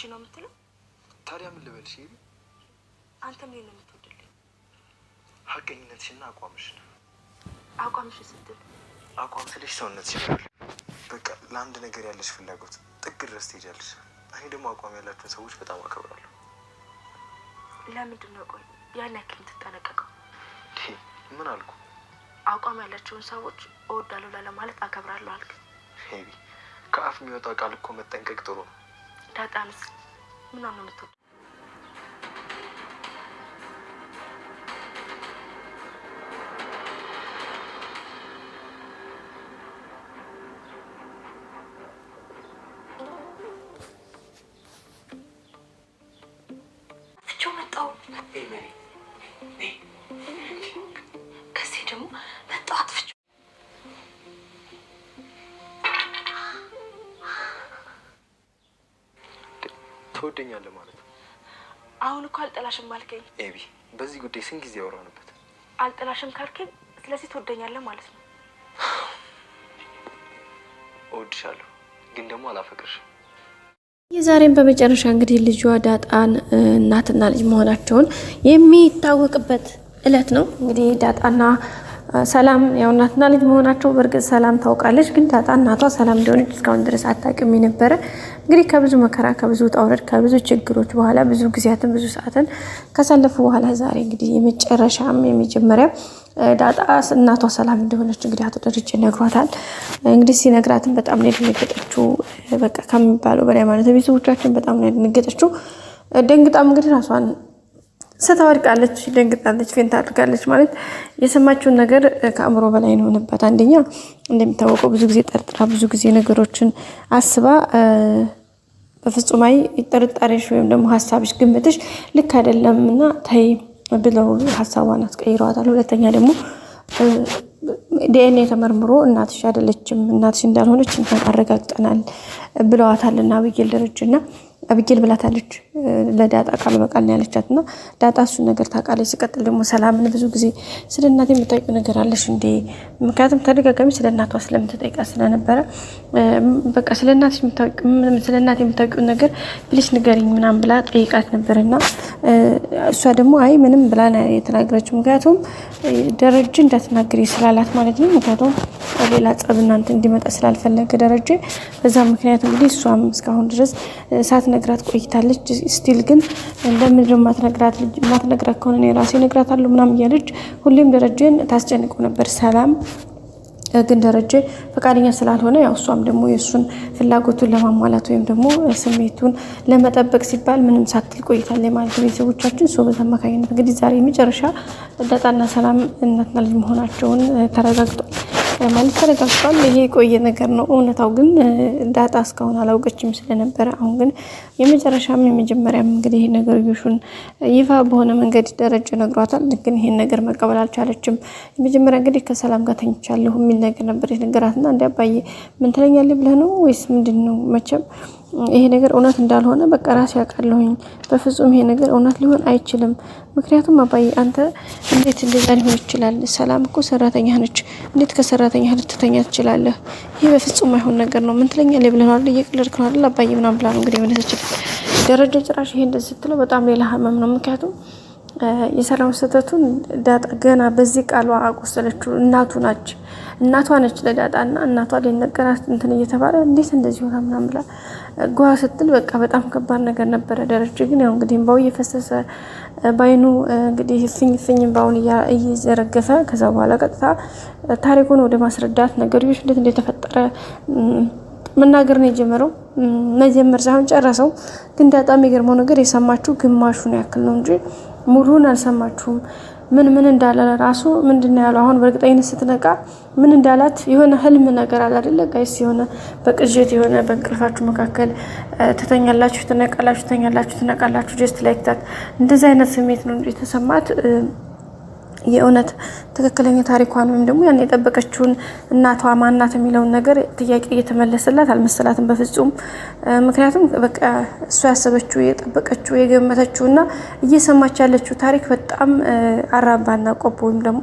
ነው የምትለው? ታዲያ ምን ልበልሽ? አንተ ምን ነው የምትወደልኝ? ሐቀኝነትሽና አቋምሽን። አቋምሽ ስትል አቋም ስልሽ ሰውነትሽ ይላል። በቃ ለአንድ ነገር ያለሽ ፍላጎት ጥግ ድረስ ትሄጃለሽ። እኔ ደግሞ አቋም ያላቸውን ሰዎች በጣም አከብራለሁ። ለምንድን ነው ቆይ ያን ያክል የምትጠነቀቀው? ምን አልኩ? አቋም ያላቸውን ሰዎች እወዳለሁ ለማለት አከብራለሁ አልክ። ሄቢ ከአፍ የሚወጣ ቃል እኮ መጠንቀቅ ጥሩ ነው። ዳጣንስ ምን ነው የምትወደው? ከዚህ ደግሞ መጣሁ አጥፍቼ ትወደኛለህ ማለት ነው? አሁን እኮ አልጠላሽም አልከኝ። ኤቢ በዚህ ጉዳይ ስንት ጊዜ አወራንበት? አልጠላሽም ካልከኝ ስለዚህ ትወደኛለህ ማለት ነው። እወድሻለሁ ግን ደግሞ አላፈቅርሽም። የዛሬን በመጨረሻ እንግዲህ ልጇ ዳጣን እናትና ልጅ መሆናቸውን የሚታወቅበት እለት ነው። እንግዲህ ዳጣና ሰላም ያው እናትና ልጅ መሆናቸው በእርግጥ ሰላም ታውቃለች፣ ግን ዳጣ እናቷ ሰላም እንደሆነች እስካሁን ድረስ አታውቅም ነበረ። እንግዲህ ከብዙ መከራ ከብዙ ውጣ ውረድ ከብዙ ችግሮች በኋላ ብዙ ጊዜያትን ብዙ ሰዓትን ካሳለፉ በኋላ ዛሬ እንግዲህ የመጨረሻም የመጀመሪያ ዳጣ እናቷ ሰላም እንደሆነች እንግዲህ አቶ ደረጀ ነግሯታል። እንግዲህ ሲነግራትም በጣም ነው የደነገጠችው። በቃ ከሚባለው በላይ ማለት ነው። ቤተሰቦቻችን በጣም ነው የደነገጠችው። ደንግጣም እንግዲህ ራሷን ስተወድቃለች፣ ደንግጣለች፣ ፌንት አድርጋለች። ማለት የሰማችውን ነገር ከአእምሮ በላይ ነው ሆነባት። አንደኛ እንደሚታወቀው ብዙ ጊዜ ጠርጥራ ብዙ ጊዜ ነገሮችን አስባ በፍጹም አይ ጥርጣሬሽ ወይም ደግሞ ሀሳብሽ ግምትሽ ልክ አይደለምና ተይ ብለው ሀሳቧን አስቀይረዋታል። ሁለተኛ ደግሞ ዲኤንኤ ተመርምሮ እናትሽ አይደለችም እናትሽ እንዳልሆነች እንኳን አረጋግጠናል ብለዋታልና አብጌል ደረጀና አብጌል ብላታለች ለዳጣ ቃል በቃል ነው ያለቻትና ዳጣ እሱን ነገር ታውቃለች። ሲቀጥል ደግሞ ሰላምን ብዙ ጊዜ ስለ እናቴ የምታውቂው ነገር አለሽ እንዴ? ምክንያቱም ተደጋጋሚ ስለ እናቷ ስለምትጠይቃ ስለነበረ በቃ ስለ እናቴ የምታውቂው ነገር ፕሊስ ንገሪኝ ምናምን ብላ ጠይቃት ነበርና እሷ ደግሞ አይ ምንም ብላ የተናገረችው ምክንያቱም ደረጀ እንዳትናገሪ ስላላት ማለት ነው። ምክንያቱም ሌላ ጸብ እናንተ እንዲመጣ ስላልፈለገ ደረጀ በዛ ምክንያት እንግዲህ እሷም እስካሁን ድረስ ሳትነግራት ቆይታለች። ስቲል ግን ለምን ነው ማትነግራት ከሆነ እኔ ራሴ እነግራታለሁ ምናምን እያለች ሁሌም ደረጀን ታስጨንቀው ነበር ሰላም። ግን ደረጀ ፈቃደኛ ስላልሆነ ያው እሷም ደግሞ የሱን ፍላጎቱን ለማሟላት ወይም ደግሞ ስሜቱን ለመጠበቅ ሲባል ምንም ሳትል ቆይታለች ማለት ነው። ቤተሰቦቻችን ሰው በተማካኝነት እንግዲህ ዛሬ መጨረሻ ዳጣና ሰላም እናትና ልጅ መሆናቸውን ተረጋግጧል ማለት ተረጋግጧል። ይሄ ቆየ ነገር ነው። እውነታው ግን ዳጣ እስካሁን አላውቀችም ስለነበረ አሁን ግን የመጨረሻም የመጀመሪያም እንግዲህ ነገርዮሹን ይፋ በሆነ መንገድ ደረጀ ነግሯታል። ግን ይሄን ነገር መቀበል አልቻለችም። የመጀመሪያ እንግዲህ ከሰላም ጋር ተኝቻለሁ የሚል ነገር ነበር የነገራትና እንደ አባዬ ምን ትለኛለህ ብለህ ነው ወይስ ምንድነው? መቼም ይሄ ነገር እውነት እንዳልሆነ በቃ ራሴ ያውቃለሁኝ። በፍጹም ይሄ ነገር እውነት ሊሆን አይችልም። ምክንያቱም አባዬ አንተ እንዴት እንደዛ ሊሆን ይችላል? ሰላም እኮ ሰራተኛ ነች። እንዴት ከሰራተኛ ልትተኛ ትችላለህ? ይሄ በፍጹም አይሆን ነገር ነው። ምን ትለኛለህ ብለህ ነው አይደል? እየቀለድክ ነው አይደል አባዬ ምናምን ብላ ነው እንግዲህ የመለሰችው። ደረጃ ጭራሽ ይሄ እንደዚህ ስትለው በጣም ሌላ ህመም ነው። ምክንያቱም የሰራው ስህተቱን ዳጣ ገና በዚህ ቃሏ አቆሰለችው። እናቷ ነች ለዳጣና እናቷ ሊነገራት እንትን እየተባለ እንዴት እንደዚህ ሆና ምናምን ብላ ጓ ስትል በቃ በጣም ከባድ ነገር ነበረ። ደረጀ ግን ያው እንግዲህ ባው እየፈሰሰ ባይኑ እንግዲህ ፍኝ ባውን እየዘረገፈ ከዛ በኋላ ቀጥታ ታሪኩን ወደ ማስረዳት ነገሮች እንዴት እንደተፈጠረ መናገር ነው የጀመረው። መጀመር ሳይሆን ጨረሰው። ግን ዳጣ የሚገርመው ነገር የሰማችሁ ግማሹን ያክል ነው እንጂ ሙሉን አልሰማችሁም። ምን እንዳለ ራሱ ምንድነው ያለው? አሁን በእርግጠኝነት ስትነቃ ምን እንዳላት የሆነ ህልም ነገር አለ አይደለ ጋይስ? የሆነ በቅዠት የሆነ በእንቅልፋችሁ መካከል ትተኛላችሁ፣ ትነቃላችሁ፣ ትተኛላችሁ፣ ትነቃላችሁ ጀስት ላይክ ዳት እንደዛ አይነት ስሜት ነው እንጂ ተሰማት። የእውነት ትክክለኛ ታሪኳን ወይም ደግሞ ያን የጠበቀችውን እናቷ ማናት የሚለውን ነገር ጥያቄ እየተመለሰላት አልመሰላትም በፍጹም። ምክንያቱም በቃ እሷ ያሰበችው የጠበቀችው የገመተችው እና እየሰማች ያለችው ታሪክ በጣም አራባና ቆቦ ወይም ደግሞ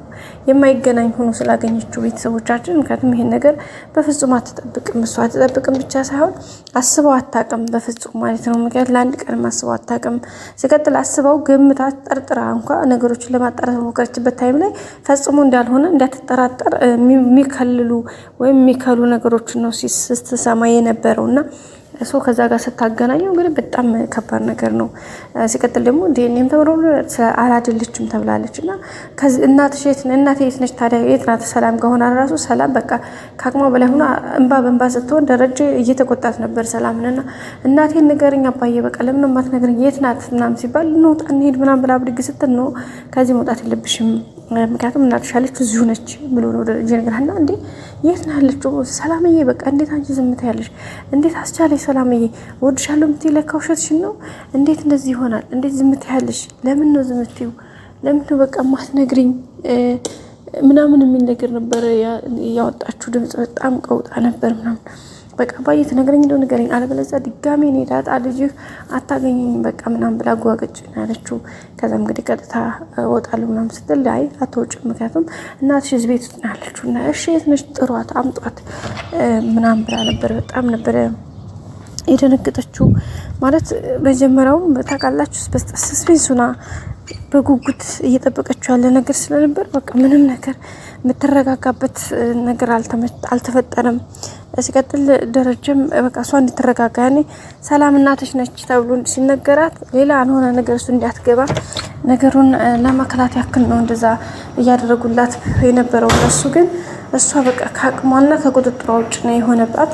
የማይገናኝ ሆኖ ስላገኘችው ቤተሰቦቻችን፣ ምክንያቱም ይሄን ነገር በፍጹም አትጠብቅም። እሷ አትጠብቅም ብቻ ሳይሆን አስበው አታውቅም በፍጹም ማለት ነው። ምክንያቱም ለአንድ ቀን አስበው አታውቅም። ሲቀጥል አስበው ገምታ ጠርጥራ እንኳ ነገሮችን ለማጣራት ሞከረችበት ታይም ላይ ፈጽሞ እንዳልሆነ እንዳትጠራጠር የሚከልሉ ወይም የሚከሉ ነገሮችን ነው ስትሰማ የነበረውና ሰው ከዛ ጋር ስታገናኘው እንግዲህ በጣም ከባድ ነገር ነው። ሲቀጥል ደግሞ ዲኤንኤም ተብሎ አላደለችም ተብላለች እና እናትሽ እናቴ የት ነች ታዲያ የት ናት? ሰላም ከሆነ ራሱ ሰላም በቃ ከአቅሟ በላይ ሆና እንባ በእንባ ስትሆን ደረጀ እየተቆጣት ነበር ሰላምንና እናቴን ንገሪኝ አባዬ በቃ ለምን የማትነግሪኝ የት ናት ምናምን ሲባል እንውጣ እንሂድ ምናምን ብላ ብድግ ስትል ነው ከዚህ መውጣት የለብሽም ምክንያቱም እናትሽ ያለችው እዚሁ ነች ብሎ ነው ደረጀ ነገርና እንዴ የት ነው ያለችው ሰላምዬ በቃ እንዴት አንቺ ዝም ትያለሽ? እንዴት አስቻለሽ ሰላምዬ ወድሻለሁ የምትይ ለካ ውሸትሽን ነው እንዴት እንደዚህ ይሆናል? እንዴት ዝም ትያለሽ? ለምን ነው ዝም ትይው? ለምን ነው በቃ ማትነግሪኝ ምናምን የሚል ነገር ነበር ያወጣችሁ ድምጽ በጣም ቀውጣ ነበር ምናምን በቃ አባዬ ትነግረኝ እንደው ንገረኝ አለበለዚያ ድጋሜ እኔ ዳጣ ልጅህ አታገኘኝም በቃ ምናምን ብላ ጓገጭ ያለችው። ከዛም እንግዲህ ቀጥታ እወጣለሁ ምናምን ስትል አይ አትወጭም ምክንያቱም እናትሽ እዚህ ቤት ውስጥ ነው ያለችው እና እሺ የት ነች ጥሯት አምጧት ምናምን ብላ ነበር። በጣም ነበር የደነገጠችው ማለት መጀመሪያው ታውቃላችሁ ሰስፔንሱና በጉጉት እየጠበቀችው ያለ ነገር ስለነበር በቃ ምንም ነገር የምትረጋጋበት ነገር አልተፈጠረም። ሲቀጥል ደረጀም በቃ እሷ እንድትረጋጋ ያኔ ሰላም እናትሽ ነች ተብሎ ሲነገራት ሌላ አንሆነ ነገር እሱ እንዲያትገባ ነገሩን ለማከላት ያክል ነው እንደዛ እያደረጉላት የነበረው። እሱ ግን እሷ በቃ ከአቅሟና ከቁጥጥሯ ውጭ ነው የሆነባት።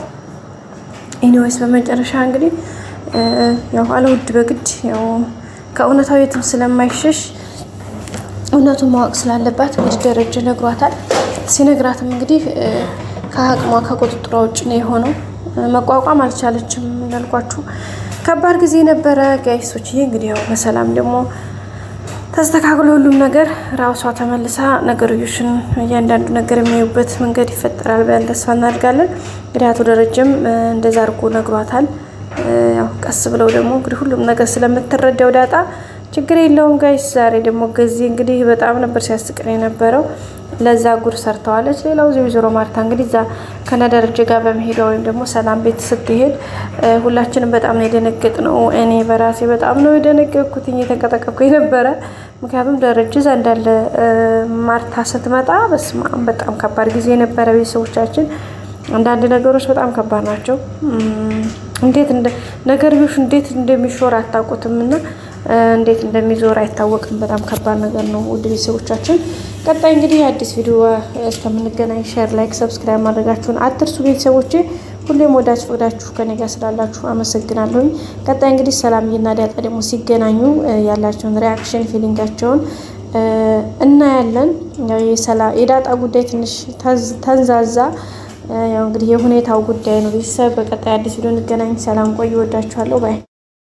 ኤኒዌይስ በመጨረሻ እንግዲህ ያው አለውድ በግድ ያው ከእውነታው የትም ስለማይሸሽ እውነቱን ማወቅ ስላለባት እንግዲህ ደረጀ ነግሯታል። ሲነግራትም እንግዲህ ከአቅሟ ከቁጥጥሯ ውጭ ነው የሆነው። መቋቋም አልቻለችም። እንዳልኳችሁ ከባድ ጊዜ ነበረ ጋይሶች። እንግዲህ ያው በሰላም ደግሞ ተስተካክሎ ሁሉም ነገር ራሷ ተመልሳ ነገሮችን እያንዳንዱ ነገር የሚያዩበት መንገድ ይፈጠራል ብለን ተስፋ እናደርጋለን። እንግዲህ አቶ ደረጀም እንደዛ አድርጎ ነግሯታል። ያው ቀስ ብለው ደግሞ እንግዲህ ሁሉም ነገር ስለምትረዳው ዳጣ ችግር የለውም ጋይስ። ዛሬ ደግሞ ገዚ እንግዲህ በጣም ነበር ሲያስቀን የነበረው። ለዛ ጉር ሰርተዋለች። ሌላው ወይዘሮ ማርታ እንግዲህ እዛ ከነደረጀ ጋር በመሄዷ ወይም ደግሞ ሰላም ቤት ስትሄድ ሁላችንም በጣም ነው የደነገጥነው። እኔ በራሴ በጣም ነው የደነገጥኩት እየተንቀጠቀጥኩ የነበረ ምክንያቱም ደረጀ እዛ እንዳለ ማርታ ስትመጣ በስመ አብ በጣም ከባድ ጊዜ ነበረ። ቤተሰቦቻችን አንዳንድ ነገሮች በጣም ከባድ ናቸው። እንዴት ነገርዮሽ እንዴት እንደሚሾር አታውቁትም እና እንዴት እንደሚዞር አይታወቅም። በጣም ከባድ ነገር ነው። ውድ ቤተሰቦቻችን ቀጣይ እንግዲህ አዲስ ቪዲዮ እስከምንገናኝ ሼር፣ ላይክ፣ ሰብስክራይብ ማድረጋችሁን አትርሱ። ቤተሰቦቼ ሁሌም ወዳችሁ ፈቅዳችሁ ከኔ ጋር ስላላችሁ አመሰግናለሁ። ቀጣይ እንግዲህ ሰላምዬና ዳጣ ደግሞ ሲገናኙ ያላቸውን ሪአክሽን ፊሊንጋቸውን እናያለን። ያው የዳጣ ጉዳይ ትንሽ ተንዛዛ። ያው እንግዲህ የሁኔታው ጉዳይ ነው። ቤተሰብ በቀጣይ አዲስ ቪዲዮ እንገናኝ። ሰላም ቆዩ። ወዳችኋለሁ ባይ